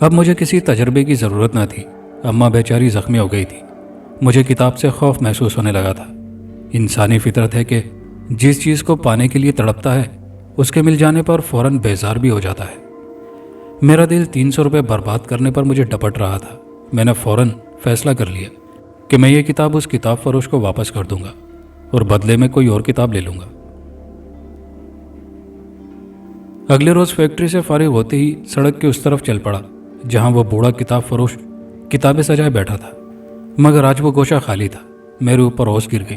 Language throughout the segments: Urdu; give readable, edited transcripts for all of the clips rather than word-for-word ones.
اب مجھے کسی تجربے کی ضرورت نہ تھی۔ اماں بیچاری زخمی ہو گئی تھی۔ مجھے کتاب سے خوف محسوس ہونے لگا تھا۔ انسانی فطرت ہے کہ جس چیز کو پانے کے لیے تڑپتا ہے اس کے مل جانے پر فوراً بیزار بھی ہو جاتا ہے۔ میرا دل 300 روپے برباد کرنے پر مجھے ڈپٹ رہا تھا۔ میں نے فوراً فیصلہ کر لیا کہ میں یہ کتاب اس کتاب فروش کو واپس کر دوں گا اور بدلے میں کوئی اور کتاب لے لوں گا۔ اگلے روز فیکٹری سے فارغ ہوتے ہی سڑک کے اس طرف چل پڑا جہاں وہ بوڑھا کتاب فروش کتابیں سجائے بیٹھا تھا، مگر آج وہ گوشہ خالی تھا۔ میرے اوپر ہوش گر گئی۔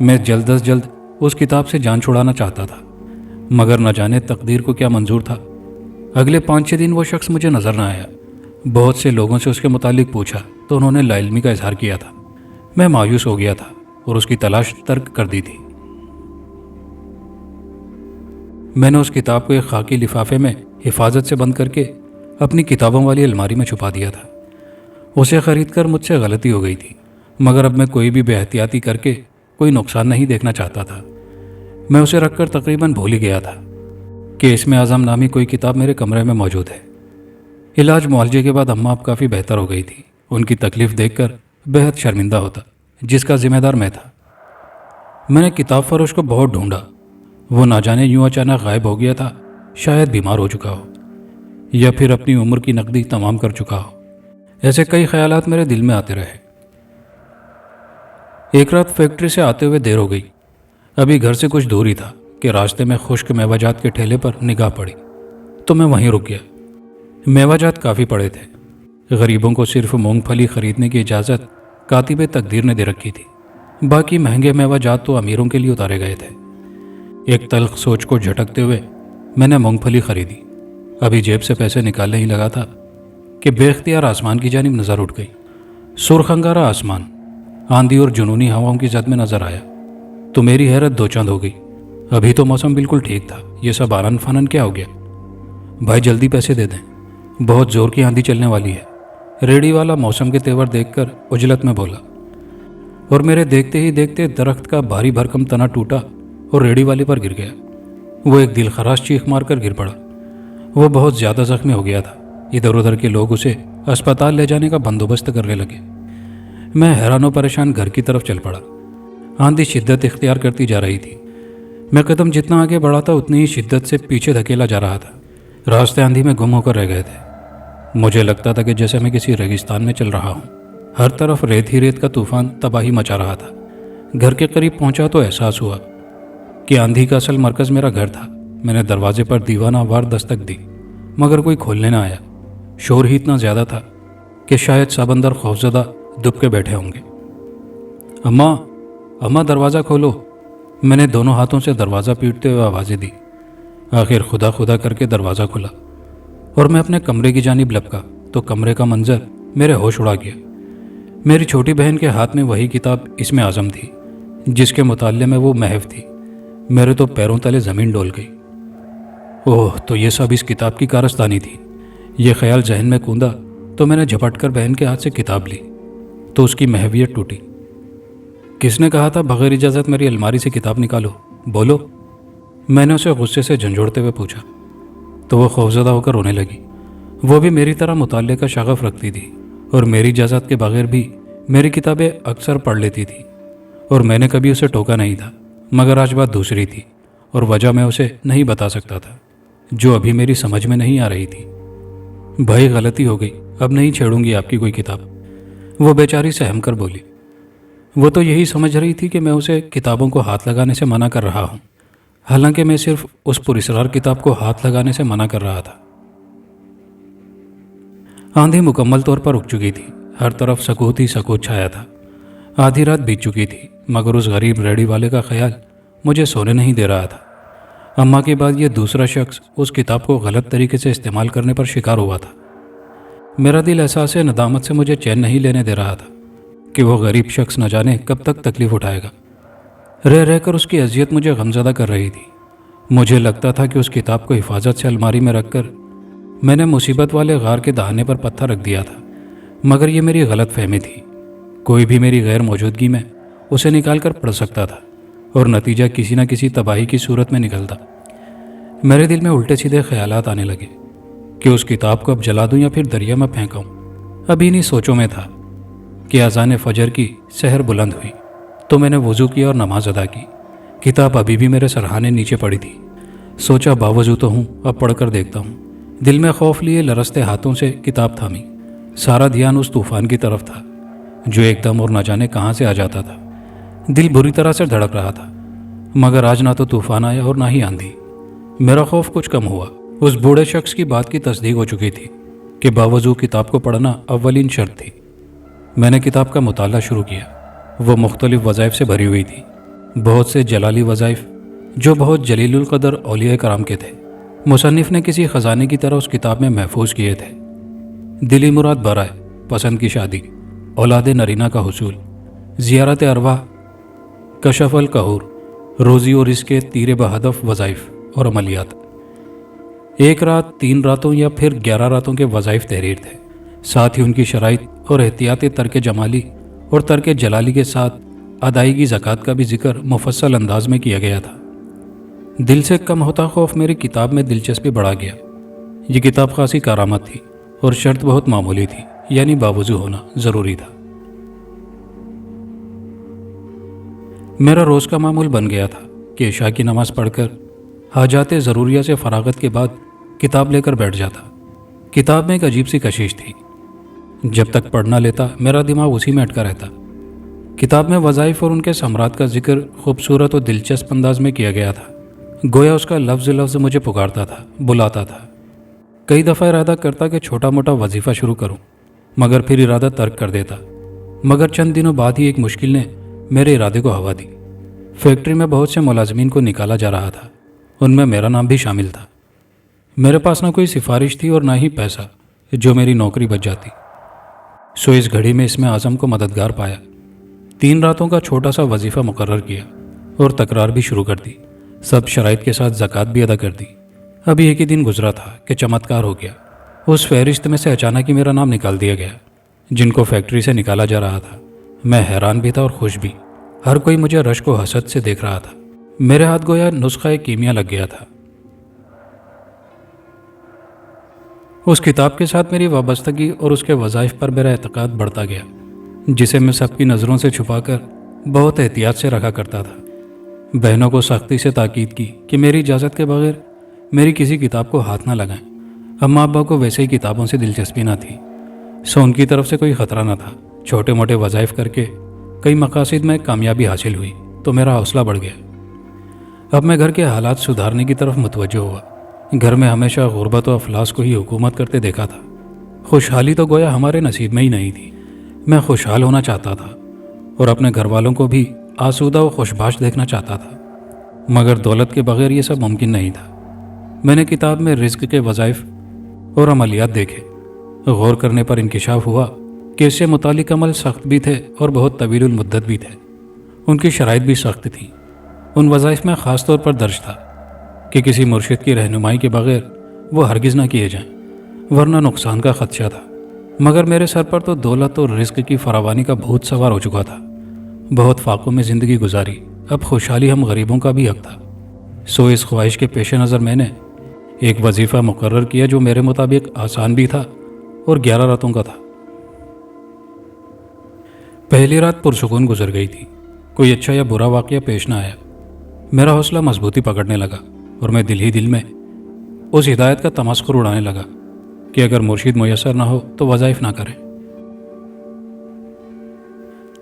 میں جلد از جلد اس کتاب سے جان چھڑانا چاہتا تھا، مگر نہ جانے تقدیر کو کیا منظور تھا۔ اگلے 5-6 دن وہ شخص مجھے نظر نہ آیا۔ بہت سے لوگوں سے اس کے متعلق پوچھا تو انہوں نے لا علمی کا اظہار کیا تھا۔ میں مایوس ہو گیا تھا اور اس کی تلاش ترک کر دی تھی۔ میں نے اس کتاب کو ایک خاکی لفافے میں حفاظت سے بند کر کے اپنی کتابوں والی الماری میں چھپا دیا تھا۔ اسے خرید کر مجھ سے غلطی ہو گئی تھی، مگر اب میں کوئی بھی بے احتیاطی کر کے کوئی نقصان نہیں دیکھنا چاہتا تھا۔ میں اسے رکھ کر تقریباً بھول ہی گیا تھا کہ اسم اعظم نامی کوئی کتاب میرے کمرے میں موجود ہے۔ علاج معالجے کے بعد اماں اب کافی بہتر ہو گئی تھی۔ ان کی تکلیف دیکھ کر بہت شرمندہ ہوتا، جس کا ذمہ دار میں تھا۔ میں نے کتاب فروش کو بہت ڈھونڈا۔ وہ نہ جانے یوں اچانک غائب ہو گیا تھا، شاید بیمار ہو چکا ہو یا پھر اپنی عمر کی نقدی تمام کر چکا ہو۔ ایسے کئی خیالات میرے دل میں آتے رہے۔ ایک رات فیکٹری سے آتے ہوئے دیر ہو گئی۔ ابھی گھر سے کچھ دور ہی تھا کہ راستے میں خشک میوہ جات کے ٹھیلے پر نگاہ پڑی تو میں وہیں رک گیا۔ میوہ جات کافی پڑے تھے۔ غریبوں کو صرف مونگ پھلی خریدنے کی اجازت کاتب تقدیر نے دے رکھی تھی، باقی مہنگے میوہ جات تو امیروں کے لیے اتارے گئے تھے۔ ایک تلخ سوچ کو جھٹکتے ہوئے میں نے مونگ پھلی خریدی۔ ابھی جیب سے پیسے نکالنے ہی لگا تھا کہ بے اختیار آسمان کی جانب نظر اٹھ گئی۔ سرخ انگارا آسمان آندھی اور جنونی ہواؤں کی زد میں نظر آیا تو میری حیرت دو چند ہو گئی۔ ابھی تو موسم بالکل ٹھیک تھا، یہ سب آنن فانن کیا ہو گیا؟ بھائی جلدی پیسے دے دیں، بہت زور کی آندھی چلنے والی ہے، ریڑھی والا موسم کے تیور دیکھ کر عجلت میں بولا، اور میرے دیکھتے ہی دیکھتے درخت کا بھاری بھرکم تنا ٹوٹا اور ریڑھی والے پر گر گیا۔ وہ ایک دل خراش چیخ مار کر گر پڑا۔ وہ بہت زیادہ زخمی ہو گیا تھا۔ ادھر ادھر کے لوگ اسے اسپتال لے جانے کا بندوبست کرنے لگے۔ میں حیران و پریشان گھر کی طرف چل پڑا۔ آندھی شدت اختیار کرتی جا رہی تھی۔ میں قدم جتنا آگے بڑھاتا اتنی ہی شدت سے پیچھے دھکیلا جا رہا تھا۔ راستے آندھی میں گم ہو کر رہ گئے تھے۔ مجھے لگتا تھا کہ جیسے میں کسی ریگستان میں چل رہا ہوں۔ ہر طرف ریت ہی ریت کا طوفان تباہی مچا رہا تھا۔ گھر کے قریب پہنچا تو احساس ہوا کہ آندھی کا اصل مرکز میرا گھر تھا۔ میں نے دروازے پر دیوانہ وار دستک دی، مگر کوئی کھولنے نہ آیا۔ شور ہی اتنا زیادہ تھا کہ شاید سب اندر خوفزدہ دب کے بیٹھے ہوں گے۔ اماں، اماں دروازہ کھولو۔ میں نے دونوں ہاتھوں سے دروازہ پیٹتے ہوئے آوازیں دی۔ آخر خدا خدا کر کے دروازہ کھلا اور میں اپنے کمرے کی جانب لپکا تو کمرے کا منظر میرے ہوش اڑا گیا۔ میری چھوٹی بہن کے ہاتھ میں وہی کتاب اسم اعظم تھی جس کے مطالعے میں وہ محو تھی۔ میرے تو پیروں تلے زمین ڈول گئی۔ اوہ، تو یہ سب اس کتاب کی کارستانی تھی۔ یہ خیال ذہن میں کوندا تو میں نے جھپٹ کر بہن کے ہاتھ سے کتاب لی تو اس کی محویت ٹوٹی۔ کس نے کہا تھا بغیر اجازت میری الماری سے کتاب نکالو؟ بولو، میں نے اسے غصے سے جھنجھوڑتے ہوئے پوچھا تو وہ خوفزدہ ہو کر رونے لگی۔ وہ بھی میری طرح مطالعے کا شغف رکھتی تھی اور میری اجازت کے بغیر بھی میری کتابیں اکثر پڑھ لیتی تھی، اور میں نے کبھی اسے ٹوکا نہیں تھا۔ مگر آج بات دوسری تھی اور وجہ میں اسے نہیں بتا سکتا تھا، جو ابھی میری سمجھ میں نہیں آ رہی تھی۔ بھائی غلطی ہو گئی، اب نہیں چھیڑوں گی آپ کی کوئی کتاب، وہ بیچاری سہم کر بولی۔ وہ تو یہی سمجھ رہی تھی کہ میں اسے کتابوں کو ہاتھ لگانے سے منع کر رہا ہوں، حالانکہ میں صرف اس پراسرار کتاب کو ہاتھ لگانے سے منع کر رہا تھا۔ آندھی مکمل طور پر رک چکی تھی۔ ہر طرف سکوت ہی سکوت چھایا تھا۔ آدھی رات بیت چکی تھی، مگر اس غریب ریڑھی والے کا خیال مجھے سونے نہیں دے رہا تھا۔ اماں کے بعد یہ دوسرا شخص اس کتاب کو غلط طریقے سے استعمال کرنے پر شکار ہوا تھا۔ میرا دل احساس ندامت سے مجھے چین نہیں لینے دے رہا تھا کہ وہ غریب شخص نہ جانے کب تک تکلیف اٹھائے گا۔ رہ رہ کر اس کی اذیت مجھے غمزدہ کر رہی تھی۔ مجھے لگتا تھا کہ اس کتاب کو حفاظت سے الماری میں رکھ کر میں نے مصیبت والے غار کے دہانے پر پتھر رکھ دیا تھا، مگر یہ میری غلط فہمی تھی۔ کوئی بھی میری غیر موجودگی میں اسے نکال کر پڑھ سکتا تھا اور نتیجہ کسی نہ کسی تباہی کی صورت میں نکلتا۔ میرے دل میں الٹے سیدھے خیالات آنے لگے۔ کہ اس کتاب کو اب جلا دوں یا پھر دریا میں پھینکاؤں۔ ابھی انہیں سوچوں میں تھا کہ اذان فجر کی سحر بلند ہوئی تو میں نے وضو کیا اور نماز ادا کی۔ کتاب ابھی بھی میرے سرہانے نیچے پڑی تھی۔ سوچا باوضو تو ہوں، اب پڑھ کر دیکھتا ہوں۔ دل میں خوف لیے لرزتے ہاتھوں سے کتاب تھامی۔ سارا دھیان اس طوفان کی طرف تھا جو ایک دم اور نہ جانے کہاں سے آ جاتا تھا۔ دل بری طرح سے دھڑک رہا تھا، مگر آج نہ تو طوفان آیا اور نہ ہی آندھی۔ میرا خوف کچھ کم ہوا۔ اس بوڑھے شخص کی بات کی تصدیق ہو چکی تھی کہ باوضو کتاب کو پڑھنا اولین شرط تھی۔ میں نے کتاب کا مطالعہ شروع کیا۔ وہ مختلف وظائف سے بھری ہوئی تھی، بہت سے جلالی وظائف جو بہت جلیل القدر اولیاء کرام کے تھے۔ مصنف نے کسی خزانے کی طرح اس کتاب میں محفوظ کیے تھے۔ دلی مراد برائے، پسند کی شادی، اولاد نرینہ کا حصول، زیارت ارواح، کشف القہور، روزی اور رزق کے تیرے بہدف وظائف اور عملیات۔ 1 رات 3 راتوں یا پھر 11 راتوں کے وظائف تحریر تھے۔ ساتھ ہی ان کی شرائط اور احتیاط ترک جمالی اور ترک جلالی کے ساتھ ادائیگی زکوٰۃ کا بھی ذکر مفصل انداز میں کیا گیا تھا۔ دل سے کم ہوتا خوف میری کتاب میں دلچسپی بڑھا گیا۔ یہ کتاب خاصی کارآمد تھی اور شرط بہت معمولی تھی، یعنی باوضو ہونا ضروری تھا۔ میرا روز کا معمول بن گیا تھا کہ عشاء کی نماز پڑھ کر حاجات ضروریہ سے فراغت کے بعد کتاب لے کر بیٹھ جاتا۔ کتاب میں ایک عجیب سی کشش تھی۔ جب تک پڑھ نہ لیتا میرا دماغ اسی میں اٹکا رہتا۔ کتاب میں وظائف اور ان کے ثمرات کا ذکر خوبصورت اور دلچسپ انداز میں کیا گیا تھا، گویا اس کا لفظ لفظ مجھے پکارتا تھا، بلاتا تھا۔ کئی دفعہ ارادہ کرتا کہ چھوٹا موٹا وظیفہ شروع کروں، مگر پھر ارادہ ترک کر دیتا۔ مگر چند دنوں بعد ہی ایک مشکل نے میرے ارادے کو ہوا دی۔ فیکٹری میں بہت سے ملازمین کو نکالا جا رہا تھا، ان میں میرا نام بھی شامل تھا۔ میرے پاس نہ کوئی سفارش تھی اور نہ ہی پیسہ جو میری نوکری بچ جاتی، سو اس گھڑی میں اس میں اعظم کو مددگار پایا۔ 3 راتوں کا چھوٹا سا وظیفہ مقرر کیا اور تکرار بھی شروع کر دی۔ سب شرائط کے ساتھ زکوٰۃ بھی ادا کر دی۔ ابھی ایک ہی دن گزرا تھا کہ چمتکار ہو گیا۔ اس فہرست میں سے اچانک ہی میرا نام نکال دیا گیا۔ جن کو فیکٹری سے نکالا جا رہا تھا، میں حیران بھی تھا اور خوش بھی۔ ہر کوئی مجھے رشک و حسد سے دیکھ رہا تھا۔ میرے ہاتھ گویا نسخہ کیمیا لگ گیا تھا۔ اس کتاب کے ساتھ میری وابستگی اور اس کے وظائف پر میرا اعتقاد بڑھتا گیا، جسے میں سب کی نظروں سے چھپا کر بہت احتیاط سے رکھا کرتا تھا۔ بہنوں کو سختی سے تاکید کی کہ میری اجازت کے بغیر میری کسی کتاب کو ہاتھ نہ لگائیں۔ اماں ابا کو ویسے ہی کتابوں سے دلچسپی نہ تھی، سو ان کی طرف سے کوئی خطرہ نہ تھا۔ چھوٹے موٹے وظائف کر کے کئی مقاصد میں کامیابی حاصل ہوئی تو میرا حوصلہ بڑھ گیا۔ اب میں گھر کے حالات سدھارنے کی طرف متوجہ ہوا۔ گھر میں ہمیشہ غربت و افلاس کو ہی حکومت کرتے دیکھا تھا۔ خوشحالی تو گویا ہمارے نصیب میں ہی نہیں تھی۔ میں خوشحال ہونا چاہتا تھا اور اپنے گھر والوں کو بھی آسودہ و خوشباش دیکھنا چاہتا تھا، مگر دولت کے بغیر یہ سب ممکن نہیں تھا۔ میں نے کتاب میں رزق کے وظائف اور عملیات دیکھے۔ غور کرنے پر انکشاف ہوا کہ اس سے متعلق عمل سخت بھی تھے اور بہت طویل المدت بھی تھے۔ ان کی شرائط بھی سخت تھیں۔ ان وظائف میں خاص طور پر درج تھا کہ کسی مرشد کی رہنمائی کے بغیر وہ ہرگز نہ کیے جائیں، ورنہ نقصان کا خدشہ تھا۔ مگر میرے سر پر تو دولت اور رزق کی فراوانی کا بھوت سوار ہو چکا تھا۔ بہت فاقوں میں زندگی گزاری، اب خوشحالی ہم غریبوں کا بھی حق تھا۔ سو اس خواہش کے پیش نظر میں نے ایک وظیفہ مقرر کیا جو میرے مطابق آسان بھی تھا اور 11 راتوں کا تھا۔ پہلی رات پرسکون گزر گئی تھی۔ کوئی اچھا یا برا واقعہ پیش نہ آیا۔ میرا حوصلہ مضبوطی پکڑنے لگا اور میں دل ہی دل میں اس ہدایت کا تمسخر اڑانے لگا کہ اگر مرشد میسر نہ ہو تو وظائف نہ کریں۔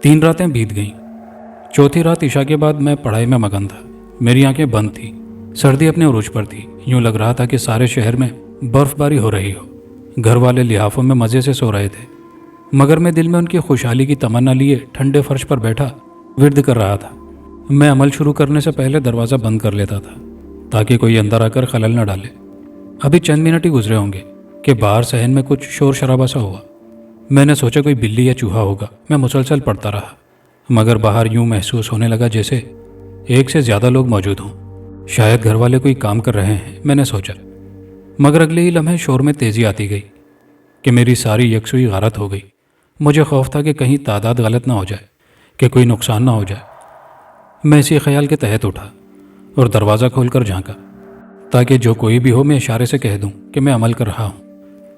3 راتیں بیت گئیں۔ چوتھی رات عشاء کے بعد میں پڑھائی میں مگن تھا۔ میری آنکھیں بند تھیں۔ سردی اپنے عروج پر تھی۔ یوں لگ رہا تھا کہ سارے شہر میں برف باری ہو رہی ہو۔ گھر والے لحافوں میں مزے سے سو رہے تھے، مگر میں دل میں ان کی خوشحالی کی تمنا لیے ٹھنڈے فرش پر بیٹھا ورد کر رہا تھا۔ میں عمل شروع کرنے سے پہلے دروازہ بند کر لیتا تھا تاکہ کوئی اندر آ کر خلل نہ ڈالے۔ ابھی چند منٹ ہی گزرے ہوں گے کہ باہر صحن میں کچھ شور شرابہ سا ہوا۔ میں نے سوچا کوئی بلی یا چوہا ہوگا۔ میں مسلسل پڑھتا رہا، مگر باہر یوں محسوس ہونے لگا جیسے ایک سے زیادہ لوگ موجود ہوں۔ شاید گھر والے کوئی کام کر رہے ہیں، میں نے سوچا۔ مگر اگلے ہی لمحے شور میں تیزی آتی گئی کہ میری ساری یکسوئی غارت ہو گئی۔ مجھے خوف تھا کہ کہیں تعداد غلط نہ ہو جائے، کہ کوئی نقصان نہ ہو جائے۔ میں اسی خیال کے تحت اٹھا اور دروازہ کھول کر جھانکا تاکہ جو کوئی بھی ہو میں اشارے سے کہہ دوں کہ میں عمل کر رہا ہوں۔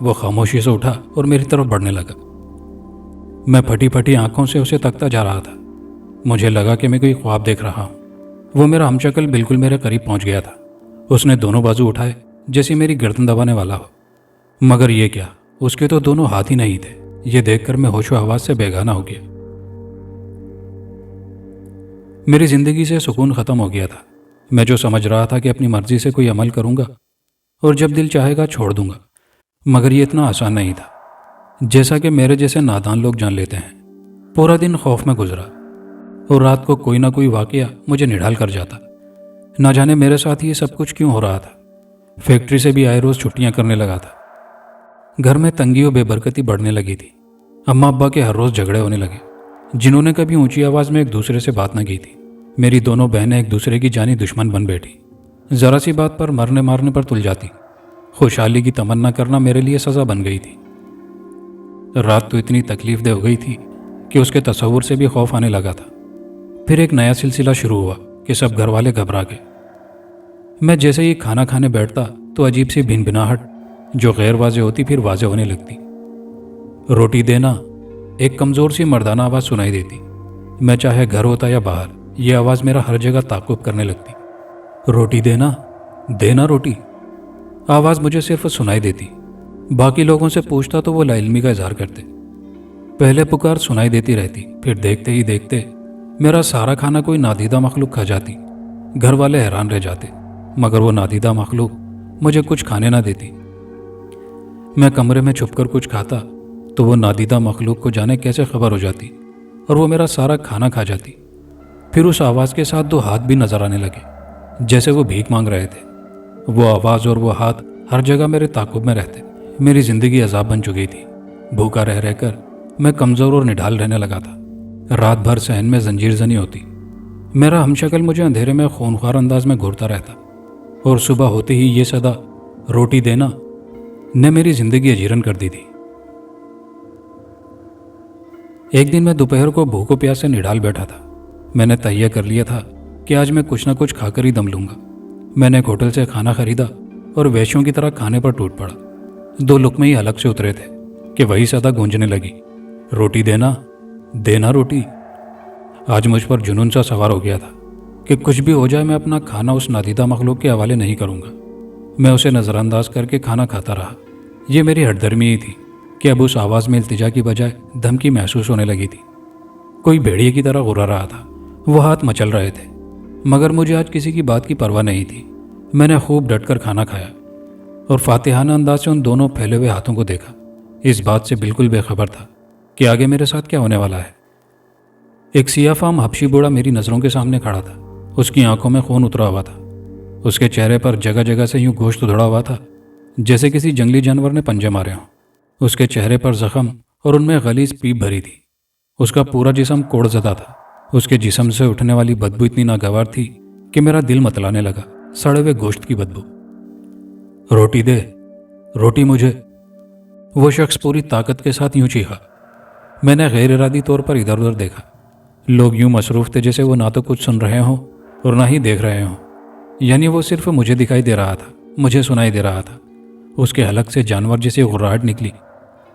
وہ خاموشی سے اٹھا اور میری طرف بڑھنے لگا۔ میں پھٹی پھٹی آنکھوں سے اسے تکتا جا رہا تھا۔ مجھے لگا کہ میں کوئی خواب دیکھ رہا ہوں۔ وہ میرا ہمشکل بالکل میرے قریب پہنچ گیا تھا۔ اس نے دونوں بازو اٹھائے جیسے میری گردن دبانے والا ہو، مگر یہ کیا، اس کے تو دونوں ہاتھ ہی نہیں تھے۔ یہ دیکھ کر میں ہوش و حواس سے بیگانہ ہو گیا۔ میری زندگی سے سکون ختم ہو گیا تھا۔ میں جو سمجھ رہا تھا کہ اپنی مرضی سے کوئی عمل کروں گا اور جب دل چاہے گا چھوڑ دوں گا، مگر یہ اتنا آسان نہیں تھا جیسا کہ میرے جیسے نادان لوگ جان لیتے ہیں۔ پورا دن خوف میں گزرا اور رات کو کوئی نہ کوئی واقعہ مجھے نڈھال کر جاتا۔ نہ جانے میرے ساتھ یہ سب کچھ کیوں ہو رہا تھا۔ فیکٹری سے بھی آئے روز چھٹیاں کرنے لگا تھا۔ گھر میں تنگی و بے برکتی بڑھنے لگی تھی۔ اماں ابا کے ہر روز جھگڑے ہونے لگے، جنہوں نے کبھی اونچی آواز میں ایک دوسرے سے بات نہ کی تھی۔ میری دونوں بہنیں ایک دوسرے کی جانی دشمن بن بیٹھی، ذرا سی بات پر مرنے مارنے پر تل جاتی۔ خوشحالی کی تمنا کرنا میرے لیے سزا بن گئی تھی۔ رات تو اتنی تکلیف دہ ہو گئی تھی کہ اس کے تصور سے بھی خوف آنے لگا تھا۔ پھر ایک نیا سلسلہ شروع ہوا کہ سب گھر والے گھبرا گئے۔ میں جیسے ہی کھانا کھانے بیٹھتا تو عجیب سی بھن بھناہٹ جو غیر واضح ہوتی پھر واضح ہونے لگتی۔ روٹی دینا، ایک کمزور سی مردانہ آواز سنائی دیتی۔ میں چاہے گھر ہوتا یا باہر، یہ آواز میرا ہر جگہ تعقب کرنے لگتی۔ روٹی دینا، دینا روٹی۔ آواز مجھے صرف سنائی دیتی۔ باقی لوگوں سے پوچھتا تو وہ لا علمی کا اظہار کرتے۔ پہلے پکار سنائی دیتی رہتی، پھر دیکھتے ہی دیکھتے میرا سارا کھانا کوئی نادیدہ مخلوق کھا جاتی۔ گھر والے حیران رہ جاتے، مگر وہ نادیدہ مخلوق مجھے کچھ کھانے نہ دیتی۔ میں کمرے میں چھپ کر کچھ کھاتا تو وہ نادیدہ مخلوق کو جانے کیسے خبر ہو جاتی اور وہ میرا سارا کھانا کھا جاتی۔ پھر اس آواز کے ساتھ دو ہاتھ بھی نظر آنے لگے، جیسے وہ بھیک مانگ رہے تھے۔ وہ آواز اور وہ ہاتھ ہر جگہ میرے تعاقب میں رہتے۔ میری زندگی عذاب بن چکی تھی۔ بھوکا رہ رہ کر میں کمزور اور نڈھال رہنے لگا تھا۔ رات بھر صحن میں زنجیر زنی ہوتی۔ میرا ہمشکل مجھے اندھیرے میں خونخوار انداز میں گھورتا رہتا، اور صبح ہوتے ہی یہ صدا روٹی دینا نے میری زندگی اجیرن کر دی تھی۔ ایک دن میں دوپہر کو بھوک و پیاس سے نڈھال بیٹھا تھا۔ میں نے تہیہ کر لیا تھا کہ آج میں کچھ نہ کچھ کھا کر ہی دم لوں گا۔ میں نے ایک ہوٹل سے کھانا خریدا اور ویشیوں کی طرح کھانے پر ٹوٹ پڑا۔ 2 لقمے ہی حلق سے اترے تھے کہ وہی صدا گونجنے لگی، روٹی دینا، دینا روٹی۔ آج مجھ پر جنون سا سوار ہو گیا تھا کہ کچھ بھی ہو جائے میں اپنا کھانا اس نادیدہ مخلوق کے حوالے نہیں کروں گا۔ میں اسے نظر انداز کر کے کھانا کھاتا رہا۔ یہ میری ہٹ درمی ہی تھی کہ اب اس آواز میں التجا کی بجائے دھمکی محسوس ہونے لگی تھی۔ کوئی بھیڑیے کی طرح غرا رہا تھا۔ وہ ہاتھ مچل رہے تھے، مگر مجھے آج کسی کی بات کی پرواہ نہیں تھی۔ میں نے خوب ڈٹ کر کھانا کھایا اور فاتحانہ انداز سے ان دونوں پھیلے ہوئے ہاتھوں کو دیکھا، اس بات سے بالکل بے خبر تھا کہ آگے میرے ساتھ کیا ہونے والا ہے۔ ایک سیاہ فام حبشی بوڑھا میری نظروں کے سامنے کھڑا تھا۔ اس کی آنکھوں میں خون اترا ہوا تھا۔ اس کے چہرے پر جگہ جگہ سے یوں گوشت دھڑا ہوا تھا جیسے کسی جنگلی جانور نے پنجے مارے ہوں۔ اس کے چہرے پر زخم اور ان میں غلیظ پیپ بھری تھی۔ اس کا پورا جسم کوڑ زدہ تھا۔ اس کے جسم سے اٹھنے والی بدبو اتنی ناگوار تھی کہ میرا دل متلانے لگا، سڑے ہوئے گوشت کی بدبو۔ روٹی دے، روٹی مجھے، وہ شخص پوری طاقت کے ساتھ یوں چیخا۔ میں نے غیر ارادی طور پر ادھر ادھر دیکھا۔ لوگ یوں مصروف تھے جیسے وہ نہ تو کچھ سن رہے ہوں اور نہ ہی دیکھ رہے ہوں، یعنی وہ صرف مجھے دکھائی دے رہا تھا، مجھے سنائی دے رہا تھا۔ اس کے حلق سے جانور جیسی غراہٹ نکلی۔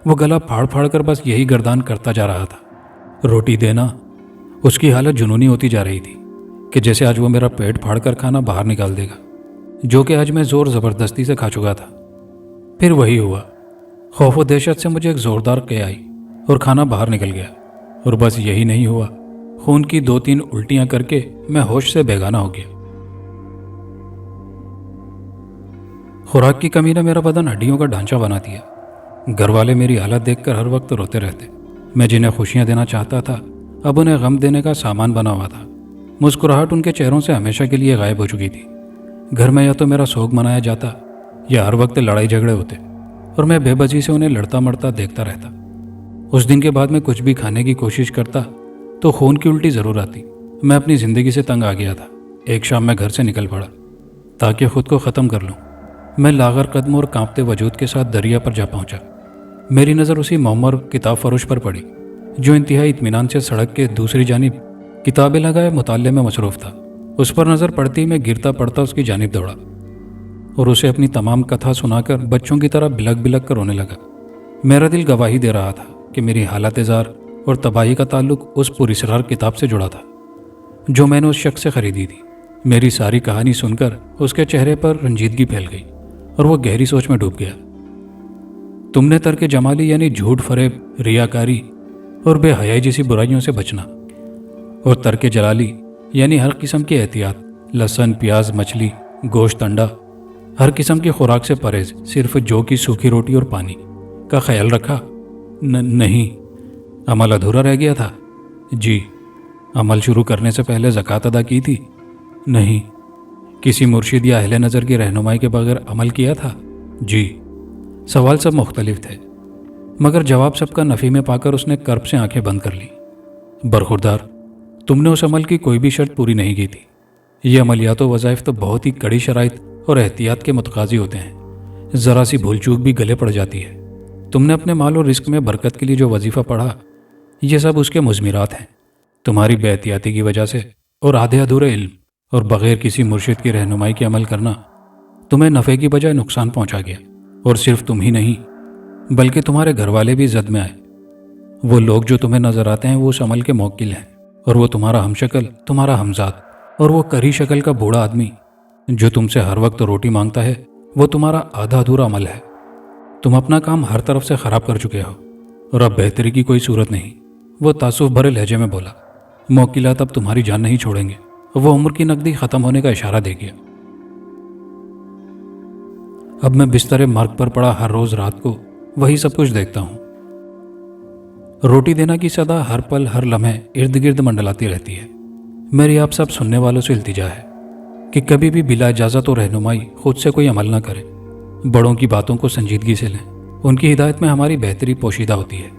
وہ گلا پھاڑ پھاڑ کر بس یہی گردان کرتا جا رہا تھا، روٹی دینا۔ اس کی حالت جنونی ہوتی جا رہی تھی کہ جیسے آج وہ میرا پیٹ پھاڑ کر کھانا باہر نکال دے گا، جو کہ آج میں زور زبردستی سے کھا چکا تھا۔ پھر وہی ہوا۔ خوف و دہشت سے مجھے ایک زوردار قے آئی اور کھانا باہر نکل گیا۔ اور بس یہی نہیں ہوا، خون کی 2-3 الٹیاں کر کے میں ہوش سے بیگانہ ہو گیا۔ خوراک کی کمی نے میرا بدن ہڈیوں کا ڈھانچہ بنا دیا۔ گھر والے میری حالت دیکھ کر ہر وقت روتے رہتے۔ میں جنہیں خوشیاں دینا چاہتا تھا اب انہیں غم دینے کا سامان بنا ہوا تھا۔ مسکراہٹ ان کے چہروں سے ہمیشہ کے لیے غائب ہو چکی تھی۔ گھر میں یا تو میرا سوگ منایا جاتا یا ہر وقت لڑائی جھگڑے ہوتے، اور میں بے بسی سے انہیں لڑتا مرتا دیکھتا رہتا۔ اس دن کے بعد میں کچھ بھی کھانے کی کوشش کرتا تو خون کی الٹی ضرور آتی۔ میں اپنی زندگی سے تنگ آ گیا تھا۔ ایک شام میں گھر سے نکل پڑا تاکہ خود کو ختم کر لوں۔ میں لاغر قدم اور کانپتے وجود کے ساتھ دریا پر جا پہنچا۔ میری نظر اسی معمر کتاب فروش پر پڑی جو انتہائی اطمینان سے سڑک کے دوسری جانب کتابیں لگائے مطالعے میں مصروف تھا۔ اس پر نظر پڑتی میں گرتا پڑتا اس کی جانب دوڑا۔ اور اسے اپنی تمام کتھا سنا کر بچوں کی طرح بلک بلک کر رونے لگا۔ میرا دل گواہی دے رہا تھا کہ میری حالت زار اور تباہی کا تعلق اس پراسرار کتاب سے جڑا تھا جو میں نے اس شخص سے خریدی تھی۔ میری ساری کہانی سن کر اس کے چہرے پر رنجیدگی پھیل گئی اور وہ گہری سوچ میں ڈوب گیا۔ تم نے ترک جمالی یعنی جھوٹ، فریب، ریاکاری اور بے حیائی جیسی برائیوں سے بچنا، اور ترک جلالی یعنی ہر قسم کی احتیاط، لہسن، پیاز، مچھلی، گوشت، انڈا، ہر قسم کی خوراک سے پرہیز، صرف جو کی سوکھی روٹی اور پانی کا خیال رکھا؟ نہیں۔ عمل ادھورا رہ گیا تھا؟ جی۔ عمل شروع کرنے سے پہلے زکوٰۃ ادا کی تھی؟ نہیں۔ کسی مرشد یا اہل نظر کی رہنمائی کے بغیر عمل کیا تھا؟ جی۔ سوال سب مختلف تھے، مگر جواب سب کا نفی میں پا کر اس نے کرب سے آنکھیں بند کر لی۔ برخوردار، تم نے اس عمل کی کوئی بھی شرط پوری نہیں کی تھی۔ یہ عملیات و وظائف تو بہت ہی کڑی شرائط اور احتیاط کے متقاضی ہوتے ہیں، ذرا سی بھول چوک بھی گلے پڑ جاتی ہے۔ تم نے اپنے مال اور رزق میں برکت کے لیے جو وظیفہ پڑھا، یہ سب اس کے مضمرات ہیں۔ تمہاری بے احتیاطی کی وجہ سے اور آدھے ادھورے علم اور بغیر کسی مرشد کی رہنمائی کے عمل کرنا تمہیں نفع کی بجائے نقصان پہنچا گیا، اور صرف تم ہی نہیں بلکہ تمہارے گھر والے بھی زد میں آئے۔ وہ لوگ جو تمہیں نظر آتے ہیں وہ اس عمل کے موکل ہیں، اور وہ تمہارا ہم شکل، تمہارا ہمزاد، اور وہ کری شکل کا بوڑھا آدمی جو تم سے ہر وقت روٹی مانگتا ہے، وہ تمہارا آدھا ادھورا عمل ہے۔ تم اپنا کام ہر طرف سے خراب کر چکے ہو، اور اب بہتری کی کوئی صورت نہیں۔ وہ تعصب بھرے لہجے میں بولا۔ موکلات اب تمہاری جان نہیں چھوڑیں گے۔ وہ عمر کی نقدی ختم ہونے کا اشارہ دے گیا۔ اب میں بستر مرگ پر پڑا ہر روز رات کو وہی سب کچھ دیکھتا ہوں۔ روٹی دینا کی صدا ہر پل ہر لمحے ارد گرد منڈلاتی رہتی ہے۔ میری آپ سب سننے والوں سے التجا ہے کہ کبھی بھی بلا اجازت و رہنمائی خود سے کوئی عمل نہ کریں۔ بڑوں کی باتوں کو سنجیدگی سے لیں، ان کی ہدایت میں ہماری بہتری پوشیدہ ہوتی ہے۔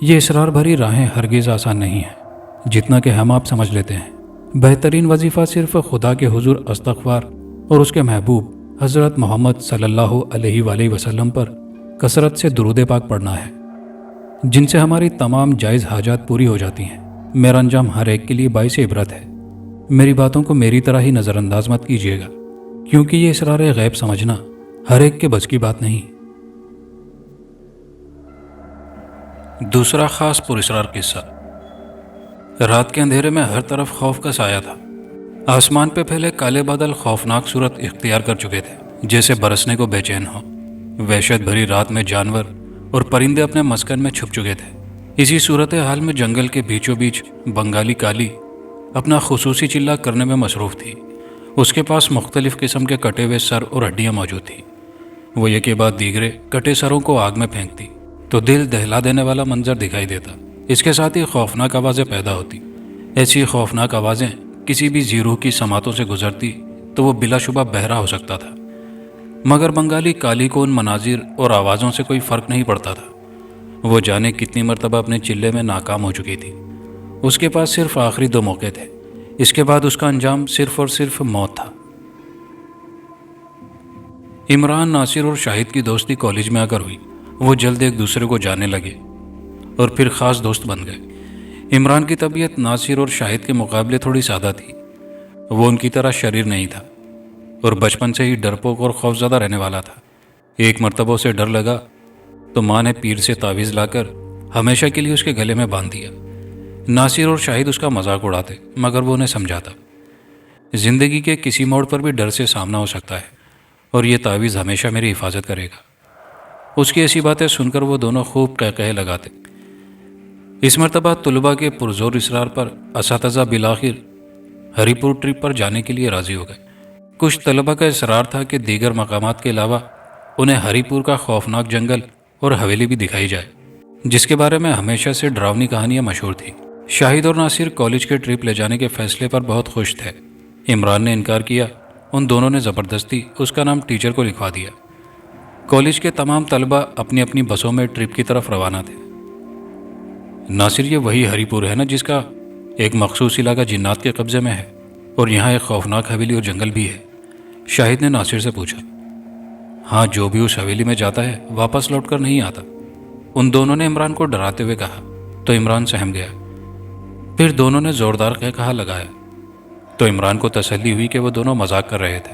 یہ اسرار بھری راہیں ہرگز آسان نہیں ہیں جتنا کہ ہم آپ سمجھ لیتے ہیں۔ بہترین وظیفہ صرف خدا کے حضور استغفار اور اس کے محبوب حضرت محمد صلی اللہ علیہ وآلہ وسلم پر کثرت سے درود پاک پڑھنا ہے، جن سے ہماری تمام جائز حاجات پوری ہو جاتی ہیں۔ میرا انجام ہر ایک کے لیے باعث عبرت ہے۔ میری باتوں کو میری طرح ہی نظر انداز مت کیجیے گا، کیونکہ یہ اسرار غیب سمجھنا ہر ایک کے بس کی بات نہیں۔ دوسرا خاص پراسرار قصہ۔ رات کے اندھیرے میں ہر طرف خوف کا سایہ تھا۔ آسمان پہ پھیلے کالے بادل خوفناک صورت اختیار کر چکے تھے، جیسے برسنے کو بے چین ہو۔ وحشت بھری رات میں جانور اور پرندے اپنے مسکن میں چھپ چکے تھے۔ اسی صورتحال میں جنگل کے بیچوں بیچ بنگالی کالی اپنا خصوصی چلہ کرنے میں مصروف تھی۔ اس کے پاس مختلف قسم کے کٹے ہوئے سر اور ہڈیاں موجود تھیں۔ وہ ایک کے بعد دیگرے کٹے سروں کو آگ میں پھینکتی تو دل دہلا دینے والا منظر دکھائی دیتا۔ اس کے ساتھ ہی خوفناک آوازیں پیدا ہوتی۔ ایسی خوفناک آوازیں کسی بھی زیروح کی سماعتوں سے گزرتی تو وہ بلا شبہ بہرا ہو سکتا تھا، مگر بنگالی کالی کو ان مناظر اور آوازوں سے کوئی فرق نہیں پڑتا تھا۔ وہ جانے کتنی مرتبہ اپنے چلے میں ناکام ہو چکی تھی۔ اس کے پاس صرف آخری 2 موقع تھے، اس کے بعد اس کا انجام صرف اور صرف موت تھا۔ عمران، ناصر اور شاہد کی دوستی کالج میں آ کر ہوئی۔ وہ جلد ایک دوسرے کو جاننے لگے اور پھر خاص دوست بن گئے۔ عمران کی طبیعت ناصر اور شاہد کے مقابلے تھوڑی سادہ تھی۔ وہ ان کی طرح شریر نہیں تھا اور بچپن سے ہی ڈرپوک اور خوفزدہ رہنے والا تھا۔ ایک مرتبہ اسے ڈر لگا تو ماں نے پیر سے تعویذ لا کر ہمیشہ کے لیے اس کے گلے میں باندھ دیا۔ ناصر اور شاہد اس کا مذاق اڑاتے، مگر وہ انہیں سمجھاتا زندگی کے کسی موڑ پر بھی ڈر سے سامنا ہو سکتا ہے، اور یہ تعویذ ہمیشہ میری حفاظت کرے گا۔ اس کی ایسی باتیں سن کر وہ دونوں خوب قہقہے لگاتے۔ اس مرتبہ طلباء کے پرزور اصرار پر اساتذہ بالآخر ہری پور ٹرپ پر جانے کے لیے راضی ہو گئے۔ کچھ طلباء کا اصرار تھا کہ دیگر مقامات کے علاوہ انہیں ہری پور کا خوفناک جنگل اور حویلی بھی دکھائی جائے، جس کے بارے میں ہمیشہ سے ڈراؤنی کہانیاں مشہور تھیں۔ شاہد اور ناصر کالج کے ٹرپ لے جانے کے فیصلے پر بہت خوش تھے۔ عمران نے انکار کیا، ان دونوں نے زبردستی اس کا نام ٹیچر کو لکھوا دیا۔ کالج کے تمام طلباء اپنی اپنی بسوں میں ٹرپ کی طرف روانہ تھے۔ ناصر، یہ وہی ہری پور ہے نا جس کا ایک مخصوص علاقہ جنات کے قبضے میں ہے، اور یہاں ایک خوفناک حویلی اور جنگل بھی ہے؟ شاہد نے ناصر سے پوچھا۔ ہاں، جو بھی اس حویلی میں جاتا ہے واپس لوٹ کر نہیں آتا، ان دونوں نے عمران کو ڈراتے ہوئے کہا تو عمران سہم گیا۔ پھر دونوں نے زوردار قہقہا لگایا تو عمران کو تسلی ہوئی کہ وہ دونوں مذاق کر رہے تھے۔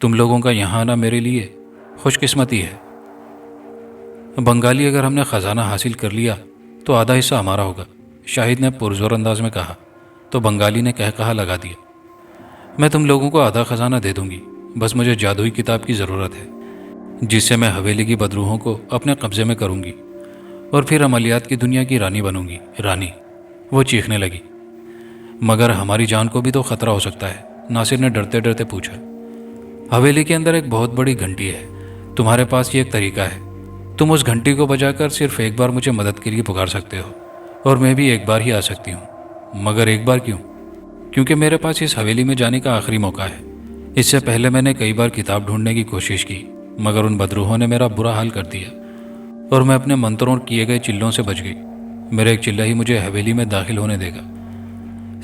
تم لوگوں کا یہاں آنا میرے لیے خوش قسمتی ہے۔ بنگالی: اگر ہم نے خزانہ حاصل کر لیا تو آدھا حصہ ہمارا ہوگا، شاہد نے پرزور انداز میں کہا۔ تو بنگالی نے کہا لگا دیا، میں تم لوگوں کو آدھا خزانہ دے دوں گی، بس مجھے جادوئی کتاب کی ضرورت ہے جس سے میں حویلی کی بدروحوں کو اپنے قبضے میں کروں گی اور پھر عملیات کی دنیا کی رانی بنوں گی۔ رانی؟ وہ چیخنے لگی۔ مگر ہماری جان کو بھی تو خطرہ ہو سکتا ہے، ناصر نے ڈرتے ڈرتے پوچھا۔ حویلی کے اندر ایک بہت بڑی گھنٹی ہے، تمہارے پاس یہ ایک طریقہ ہے، تم اس گھنٹی کو بجا کر صرف ایک بار مجھے مدد کے لیے پکار سکتے ہو، اور میں بھی ایک بار ہی آ سکتی ہوں۔ مگر ایک بار کیوں؟ کیونکہ میرے پاس اس حویلی میں جانے کا آخری موقع ہے۔ اس سے پہلے میں نے کئی بار کتاب ڈھونڈنے کی کوشش کی، مگر ان بدروحوں نے میرا برا حال کر دیا اور میں اپنے منتروں اور کیے گئے چلوں سے بچ گئی۔ میرا ایک چلہ ہی مجھے حویلی میں داخل ہونے دے گا۔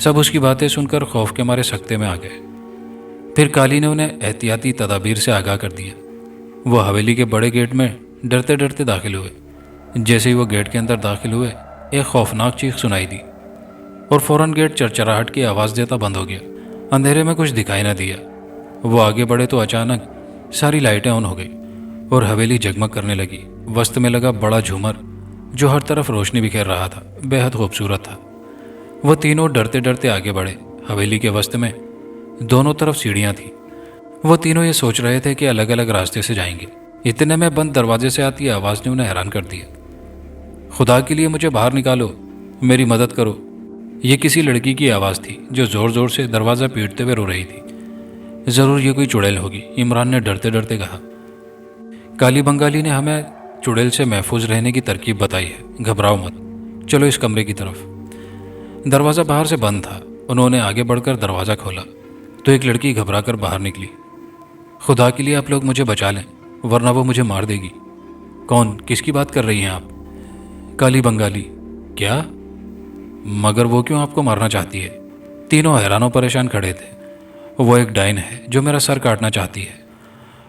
سب اس کی باتیں سن کر خوف کے مارے سکتے میں آ گئے۔ پھر کالی نے انہیں احتیاطی تدابیر سے آگاہ کر دیا۔ وہ حویلی کے بڑے گیٹ میں ڈرتے ڈرتے داخل ہوئے۔ جیسے ہی وہ گیٹ کے اندر داخل ہوئے، ایک خوفناک چیخ سنائی دی اور فوراً گیٹ چرچراہٹ کی آواز دیتا بند ہو گیا۔ اندھیرے میں کچھ دکھائی نہ دیا۔ وہ آگے بڑھے تو اچانک ساری لائٹیں آن ہو گئی اور حویلی جگمگ کرنے لگی۔ وسط میں لگا بڑا جھومر جو ہر طرف روشنی بکھیر رہا تھا، بے حد خوبصورت تھا۔ وہ تینوں ڈرتے ڈرتے آگے بڑھے۔ حویلی کے وسط میں دونوں طرف سیڑھیاں تھیں۔ وہ تینوں یہ سوچ رہے تھے کہ الگ الگ راستے سے جائیں گے۔ اتنے میں بند دروازے سے آتی آواز نے انہیں حیران کر دیا۔ خدا کے لیے مجھے باہر نکالو، میری مدد کرو۔ یہ کسی لڑکی کی آواز تھی جو زور زور سے دروازہ پیٹتے ہوئے رو رہی تھی۔ ضرور یہ کوئی چڑیل ہوگی، عمران نے ڈرتے ڈرتے کہا۔ کالی بنگالی نے ہمیں چڑیل سے محفوظ رہنے کی ترکیب بتائی ہے، گھبراؤ مت، چلو اس کمرے کی طرف۔ دروازہ باہر سے بند تھا۔ انہوں نے آگے بڑھ کر دروازہ کھولا تو ایک لڑکی گھبرا کر باہر نکلی۔ خدا کے لیے آپ لوگ مجھے بچا لیں ورنہ وہ مجھے مار دے گی۔ کون؟ کس کی بات کر رہی ہیں آپ؟ کالی بنگالی۔ کیا؟ مگر وہ کیوں آپ کو مارنا چاہتی ہے؟ تینوں حیران و پریشان کھڑے تھے۔ وہ ایک ڈائن ہے جو میرا سر کاٹنا چاہتی ہے۔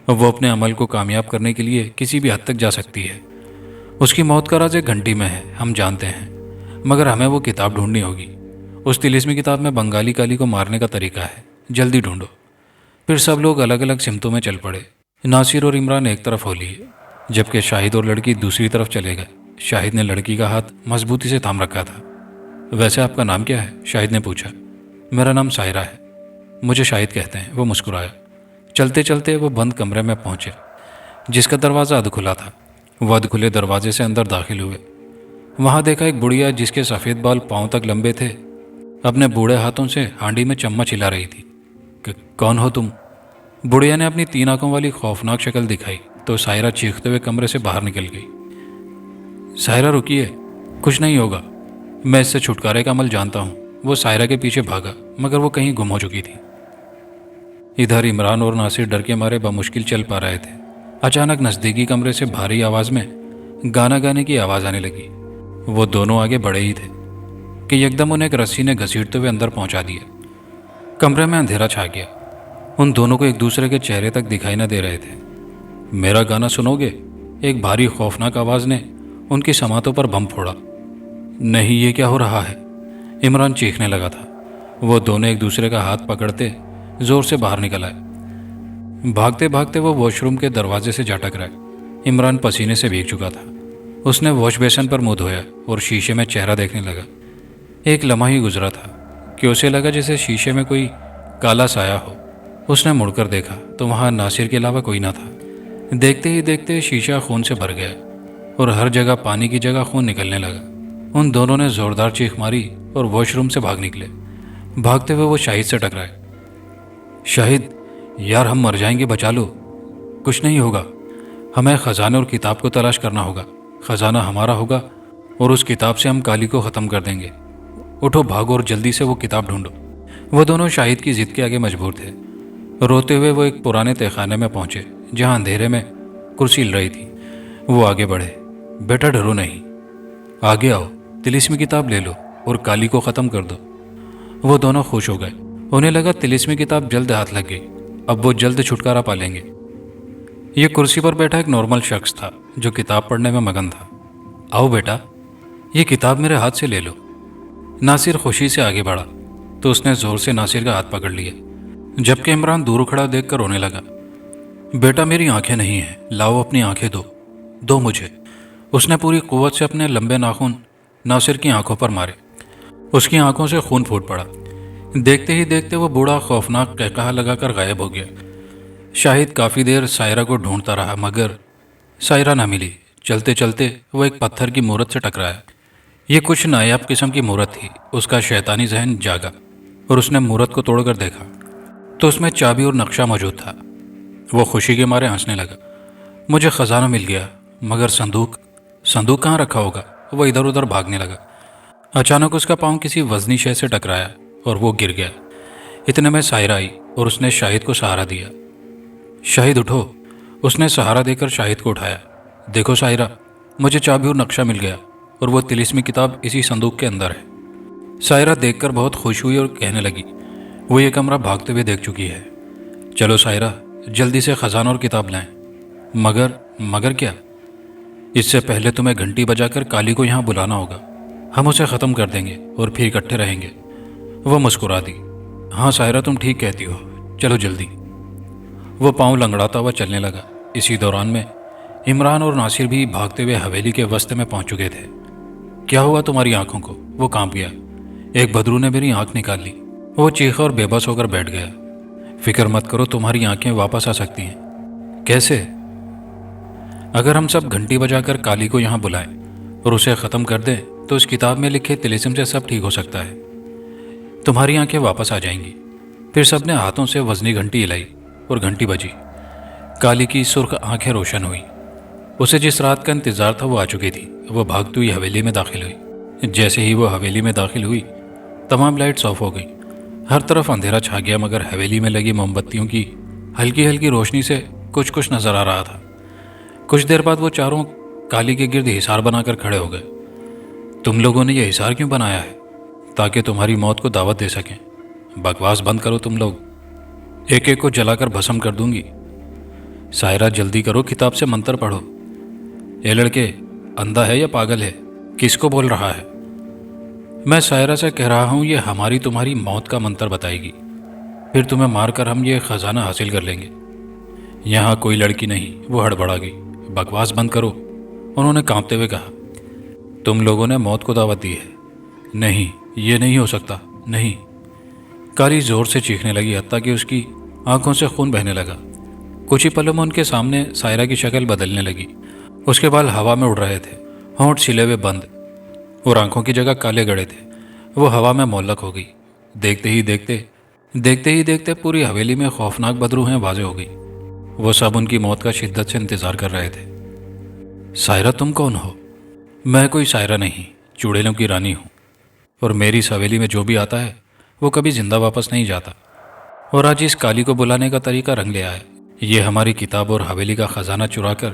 وہ اپنے عمل کو کامیاب کرنے کے لیے کسی بھی حد تک جا سکتی ہے۔ اس کی موت کا راز ایک گھنٹی میں ہے، ہم جانتے ہیں، مگر ہمیں وہ کتاب ڈھونڈنی ہوگی۔ اس طلسمی کتاب میں بنگالی کالی کو مارنے کا طریقہ ہے، جلدی ڈھونڈو۔ پھر سب لوگ الگ الگ سمتوں میں چل پڑے۔ ناصر اور عمران ایک طرف ہو لیے جبکہ شاہد اور لڑکی دوسری طرف چلے گئے۔ شاہد نے لڑکی کا ہاتھ مضبوطی سے تھام رکھا تھا۔ ویسے آپ کا نام کیا ہے؟ شاہد نے پوچھا۔ میرا نام سائرہ ہے، مجھے شاہد کہتے ہیں، وہ مسکرایا۔ چلتے چلتے وہ بند کمرے میں پہنچے جس کا دروازہ ادھ کھلا تھا۔ وہ ادھ کھلے دروازے سے اندر داخل ہوئے۔ وہاں دیکھا ایک بڑھیا جس کے سفید بال پاؤں تک لمبے تھے اپنے بوڑھے ہاتھوں سے ہانڈی میں چمچ ہلا رہی تھی۔ کون ہو تم؟ بڑھیا نے اپنی 3 آنکھوں والی خوفناک شکل دکھائی تو سائرہ چیختے ہوئے کمرے سے باہر نکل گئی۔ سائرہ رکیے، کچھ نہیں ہوگا، میں اس سے چھٹکارے کا عمل جانتا ہوں۔ وہ سائرہ کے پیچھے بھاگا مگر وہ کہیں گم ہو چکی تھی۔ ادھر عمران اور ناصر ڈر کے مارے بمشکل چل پا رہے تھے۔ اچانک نزدیکی کمرے سے بھاری آواز میں گانا گانے کی آواز آنے لگی۔ وہ دونوں آگے بڑھے ہی تھے کہ یکدم انہیں ایک رسی نے گھسیٹتے ہوئے اندر پہنچا دیا۔ کمرے میں اندھیرا چھا گیا۔ ان دونوں کو ایک دوسرے کے چہرے تک دکھائی نہ دے رہے تھے۔ میرا گانا سنو گے؟ ایک بھاری خوفناک آواز نے ان کی سماعتوں پر بم پھوڑا۔ نہیں، یہ کیا ہو رہا ہے؟ عمران چیخنے لگا تھا۔ وہ دونوں ایک دوسرے کا ہاتھ پکڑتے زور سے باہر نکل آئے۔ بھاگتے بھاگتے وہ واش روم کے دروازے سے جا ٹکرائے۔ عمران پسینے سے بھیگ چکا تھا۔ اس نے واش بیسن پر منہ دھویا اور شیشے میں چہرہ دیکھنے لگا۔ ایک لمحہ ہی گزرا تھا کہ اسے لگا جیسے شیشے میں کوئی کالا سایہ ہو۔ اس نے مڑ کر دیکھا تو وہاں ناصر کے علاوہ کوئی نہ تھا۔ دیکھتے ہی دیکھتے شیشہ خون سے بھر گیا اور ہر جگہ پانی کی جگہ خون نکلنے لگا۔ ان دونوں نے زوردار چیخ ماری اور واش روم سے بھاگ نکلے۔ بھاگتے ہوئے وہ شاہد سے ٹکرائے۔ شاہد، یار ہم مر جائیں گے، بچا لو۔ کچھ نہیں ہوگا، ہمیں خزانے اور کتاب کو تلاش کرنا ہوگا۔ خزانہ ہمارا ہوگا اور اس کتاب سے ہم کالی کو ختم کر دیں گے۔ اٹھو، بھاگو اور جلدی سے وہ کتاب ڈھونڈو۔ وہ دونوں شاہد کی ضد کے آگے مجبور تھے۔ روتے ہوئے وہ ایک پرانے تہہ خانے میں پہنچے جہاں اندھیرے میں کرسی ہل رہی تھی۔ وہ آگے بڑھے۔ بیٹا ڈرو نہیں، آگے آؤ، طلسمی کتاب لے لو اور کالی کو ختم کر دو۔ وہ دونوں خوش ہو گئے۔ انہیں لگا طلسمی کتاب جلد ہاتھ لگ گئی، اب وہ جلد چھٹکارا پا لیں گے۔ یہ کرسی پر بیٹھا ایک نارمل شخص تھا جو کتاب پڑھنے میں مگن تھا۔ آؤ بیٹا، یہ کتاب میرے ہاتھ سے لے لو۔ ناصر خوشی سے آگے بڑھا تو اس نے زور سے ناصر کا ہاتھ پکڑ لیا، جبکہ عمران دور کھڑا دیکھ کر رونے لگا۔ بیٹا میری آنکھیں نہیں ہیں، لاؤ اپنی آنکھیں دو، دو مجھے۔ اس نے پوری قوت سے اپنے لمبے ناخن ناصر کی آنکھوں پر مارے۔ اس کی آنکھوں سے خون پھوٹ پڑا۔ دیکھتے ہی دیکھتے وہ بوڑھا خوفناک قہقہا لگا کر غائب ہو گیا۔ شاہد کافی دیر سائرہ کو ڈھونڈتا رہا مگر سائرہ نہ ملی۔ چلتے چلتے وہ ایک پتھر کی مورت سے ٹکرایا۔ یہ کچھ نایاب قسم کی مورت تھی۔ اس کا شیطانی ذہن جاگا اور اس نے مورت کو توڑ کر دیکھا تو اس میں چابی اور نقشہ موجود تھا۔ وہ خوشی کے مارے ہنسنے لگا۔ مجھے خزانہ مل گیا، مگر صندوق کہاں رکھا ہوگا؟ وہ ادھر ادھر بھاگنے لگا۔ اچانک اس کا پاؤں کسی وزنی شے سے ٹکرایا اور وہ گر گیا۔ اتنے میں سائرہ آئی اور اس نے شاہد کو سہارا دیا۔ شاہد اٹھو، اس نے سہارا دے کر شاہد کو اٹھایا۔ دیکھو سائرہ، مجھے چابی اور نقشہ مل گیا اور وہ طلسمی کتاب اسی صندوق کے اندر ہے۔ سائرہ دیکھ کر بہت خوش ہوئی اور کہنے لگی، وہ یہ کمرہ بھاگتے ہوئے دیکھ چکی ہے۔ چلو سائرہ، جلدی سے خزانہ اور کتاب لائیں۔ مگر کیا؟ اس سے پہلے تمہیں گھنٹی بجا کر کالی کو یہاں بلانا ہوگا۔ ہم اسے ختم کر دیں گے اور پھر اکٹھے رہیں گے۔ وہ مسکرا دی۔ ہاں سائرہ، تم ٹھیک کہتی ہو، چلو جلدی۔ وہ پاؤں لنگڑاتا ہوا چلنے لگا۔ اسی دوران میں عمران اور ناصر بھی بھاگتے ہوئے حویلی کے وسط میں پہنچ چکے تھے۔ کیا ہوا تمہاری آنکھوں کو؟ وہ کانپ گیا۔ ایک بدرو نے میری آنکھ نکال لی، وہ چیخا اور بے بس ہو کر بیٹھ گیا۔ فکر مت کرو، تمہاری آنکھیں واپس آ سکتی ہیں۔ کیسے؟ اگر ہم سب گھنٹی بجا کر کالی کو یہاں بلائیں اور اسے ختم کر دیں تو اس کتاب میں لکھے طلسم سے سب ٹھیک ہو سکتا ہے۔ تمہاری آنکھیں واپس آ جائیں گی۔ پھر سب نے ہاتھوں سے وزنی گھنٹی ہلائی اور گھنٹی بجی۔ کالی کی سرخ آنکھیں روشن ہوئی۔ اسے جس رات کا انتظار تھا وہ آ چکی تھی۔ وہ بھاگتی ہوئی حویلی میں داخل ہوئی۔ جیسے ہی وہ حویلی میں داخل ہوئی، تمام لائٹس آف ہو گئی۔ ہر طرف اندھیرا چھا گیا مگر حویلی میں لگی موم بتیوں کی ہلکی ہلکی روشنی سے کچھ نظر آ رہا تھا۔ کچھ دیر بعد وہ چاروں کالی کے گرد حصار بنا کر کھڑے ہو گئے۔ تم لوگوں نے یہ حصار کیوں بنایا ہے؟ تاکہ تمہاری موت کو دعوت دے سکیں۔ بکواس بند کرو تم لوگ، ایک ایک کو جلا کر بھسم کر دوں گی۔ سائرہ جلدی کرو، کتاب سے منتر پڑھو۔ یہ لڑکے اندھا ہے یا پاگل ہے؟ کس کو بول رہا ہے؟ میں سائرہ سے کہہ رہا ہوں، یہ ہماری تمہاری موت کا منتر بتائے گی، پھر تمہیں مار کر ہم یہ خزانہ حاصل کر لیں گے۔ یہاں کوئی لڑکی نہیں، وہ ہڑبڑا گئی۔ بکواس بند کرو، انہوں نے کانپتے ہوئے کہا۔ تم لوگوں نے موت کو دعوت دی ہے؟ نہیں، یہ نہیں ہو سکتا، نہیں۔ کالی زور سے چیخنے لگی حتیٰ کہ اس کی آنکھوں سے خون بہنے لگا۔ کچھ ہی پلوں میں ان کے سامنے سائرہ کی شکل بدلنے لگی۔ اس کے بال ہوا میں اڑ رہے تھے، ہونٹ سلے ہوئے بند اور آنکھوں کی جگہ کالے گڑے تھے۔ وہ ہوا میں معلق ہو گئی۔ دیکھتے ہی دیکھتے پوری حویلی میں خوفناک بدروہیں واضح ہو گئی۔ وہ سب ان کی موت کا شدت سے انتظار کر رہے تھے۔ سائرہ تم کون ہو؟ میں کوئی سائرہ نہیں، چڑیلوں کی رانی ہوں، اور میری اس حویلی میں جو بھی آتا ہے وہ کبھی زندہ واپس نہیں جاتا۔ اور آج اس کالی کو بلانے کا طریقہ رنگ لیا ہے۔ یہ ہماری کتاب اور حویلی کا خزانہ چرا کر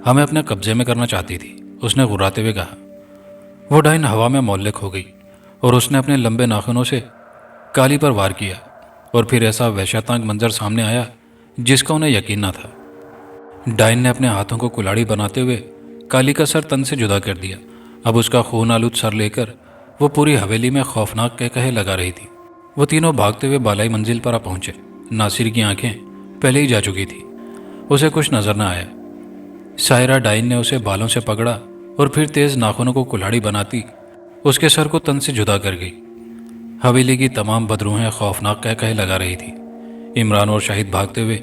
ہمیں اپنے قبضے میں کرنا چاہتی تھی، اس نے غراتے ہوئے کہا۔ وہ ڈائن ہوا میں معلق ہو گئی اور اس نے اپنے لمبے ناخنوں سے کالی پر وار کیا، اور پھر ایسا وحشتناک منظر سامنے آیا جس کا انہیں یقین نہ تھا۔ ڈائن نے اپنے ہاتھوں کو کلاڑی بناتے ہوئے کالی کا سر تن سے جدا کر دیا۔ اب اس کا خون آلود سر لے کر وہ پوری حویلی میں خوفناک قہقہے لگا رہی تھی۔ وہ تینوں بھاگتے ہوئے بالائی منزل پر آ پہنچے۔ ناصر کی آنکھیں پہلے ہی جا چکی تھی، اسے کچھ نظر نہ آیا۔ سائرہ ڈائن نے اسے بالوں سے پکڑا اور پھر تیز ناخنوں کو کلاڑی بناتی اس کے سر کو تن سے جدا کر گئی۔ حویلی کی تمام بدروہیں خوفناک قہقہے لگا رہی تھی۔ عمران اور شاہد بھاگتے ہوئے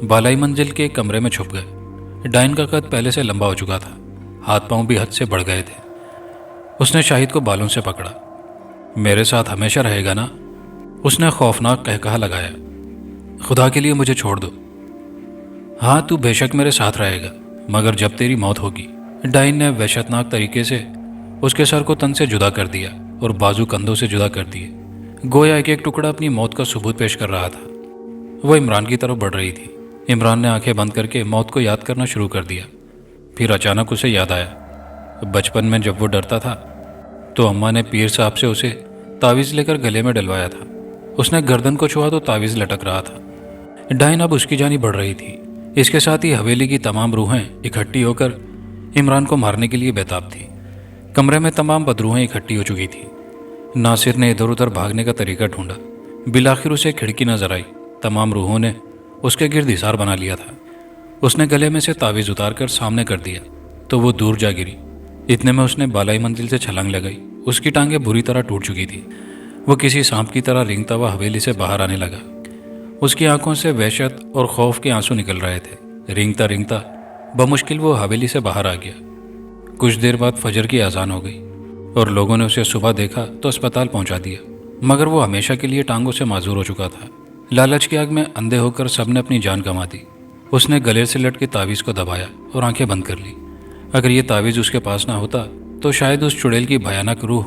بالائی منزل کے ایک کمرے میں چھپ گئے۔ ڈائن کا قد پہلے سے لمبا ہو چکا تھا، ہاتھ پاؤں بھی حد سے بڑھ گئے تھے۔ اس نے شاہد کو بالوں سے پکڑا۔ میرے ساتھ ہمیشہ رہے گا نا؟ اس نے خوفناک قہقہا لگایا۔ خدا کے لیے مجھے چھوڑ دو۔ ہاں، تو بے شک میرے ساتھ رہے گا، مگر جب تیری موت ہوگی۔ ڈائن نے وحشتناک طریقے سے اس کے سر کو تن سے جدا کر دیا اور بازو کندھوں سے جدا کر دیے، گویا ایک ٹکڑا اپنی موت کا ثبوت پیش کر رہا تھا۔ وہ عمران کی طرف بڑھ رہی تھی۔ عمران نے آنکھیں بند کر کے موت کو یاد کرنا شروع کر دیا۔ پھر اچانک اسے یاد آیا، بچپن میں جب وہ ڈرتا تھا تو اماں نے پیر صاحب سے اسے تعویذ لے کر گلے میں ڈلوایا تھا۔ اس نے گردن کو چھوا تو تعویذ لٹک رہا تھا۔ ڈائن اب اس کی جانب بڑھ رہی تھی۔ اس کے ساتھ ہی حویلی کی تمام روحیں اکٹھی ہو کر عمران کو مارنے کے لیے بیتاب تھی۔ کمرے میں تمام بدروہیں اکٹھی ہو چکی تھی۔ ناصر نے ادھر ادھر بھاگنے کا طریقہ ڈھونڈا۔ بالآخر اسے کھڑکی نظر آئی۔ تمام روحوں نے اس کے گرد حصار بنا لیا تھا۔ اس نے گلے میں سے تعویذ اتار کر سامنے کر دیا تو وہ دور جا گری۔ اتنے میں اس نے بالائی منزل سے چھلانگ لگائی۔ اس کی ٹانگیں بری طرح ٹوٹ چکی تھی۔ وہ کسی سانپ کی طرح رینگتا ہوا حویلی سے باہر آنے لگا۔ اس کی آنکھوں سے وحشت اور خوف کے آنسو نکل رہے تھے۔ رینگتا رینگتا بمشکل وہ حویلی سے باہر آ گیا۔ کچھ دیر بعد فجر کی اذان ہو گئی اور لوگوں نے اسے صبح دیکھا تو اسپتال پہنچا دیا، مگر وہ ہمیشہ کے لیے ٹانگوں سے معذور ہو چکا تھا۔ لالچ کی آگ میں اندھے ہو کر سب نے اپنی جان گنوا دی۔ اس نے گلے سے لٹ کے تعویذ کو دبایا اور آنکھیں بند کر لی۔ اگر یہ تعویذ اس کے پاس نہ ہوتا تو شاید اس چڑیل کی بھیانک روح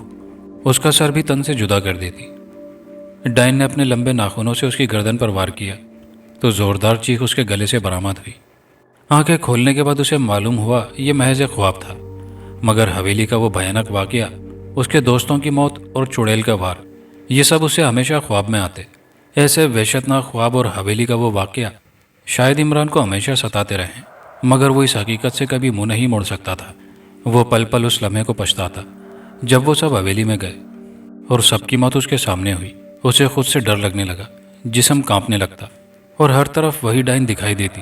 اس کا سر بھی تن سے جدا کر دیتی۔ ڈائن نے اپنے لمبے ناخنوں سے اس کی گردن پر وار کیا تو زوردار چیخ اس کے گلے سے برآمد ہوئی۔ آنکھیں کھولنے کے بعد اسے معلوم ہوا یہ محض ایک خواب تھا، مگر حویلی کا وہ بھیانک واقعہ، اس کے دوستوں کی موت اور چڑیل کا وار، یہ سب اسے ہمیشہ خواب میں آتے۔ ایسے وحشتناک خواب اور حویلی کا وہ واقعہ شاید عمران کو ہمیشہ ستاتے رہیں، مگر وہ اس حقیقت سے کبھی منہ نہیں موڑ سکتا تھا۔ وہ پل پل اس لمحے کو پچھتاتا جب وہ سب حویلی میں گئے اور سب کی موت اس کے سامنے ہوئی۔ اسے خود سے ڈر لگنے لگا، جسم کانپنے لگتا اور ہر طرف وہی ڈائن دکھائی دیتی،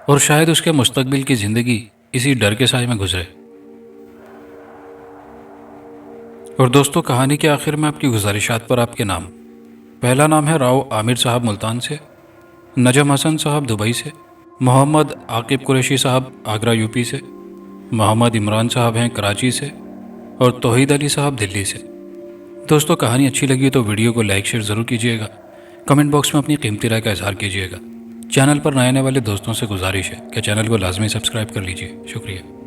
اور شاید اس کے مستقبل کی زندگی اسی ڈر کے سائے میں گزرے۔ اور دوستو، کہانی کے آخر میں آپ کی گزارشات پر آپ کے نام۔ پہلا نام ہے راؤ عامر صاحب ملتان سے، نجم حسن صاحب دبئی سے، محمد عاقب قریشی صاحب آگرہ یو پی سے، محمد عمران صاحب ہیں کراچی سے، اور توحید علی صاحب دلی سے۔ دوستو، کہانی اچھی لگی تو ویڈیو کو لائک شیئر ضرور کیجیے گا، کمنٹ باکس میں اپنی قیمتی رائے کا اظہار کیجیے گا۔ چینل پر نئے آنے والے دوستوں سے گزارش ہے کہ چینل کو لازمی سبسکرائب کر لیجیے۔ شکریہ۔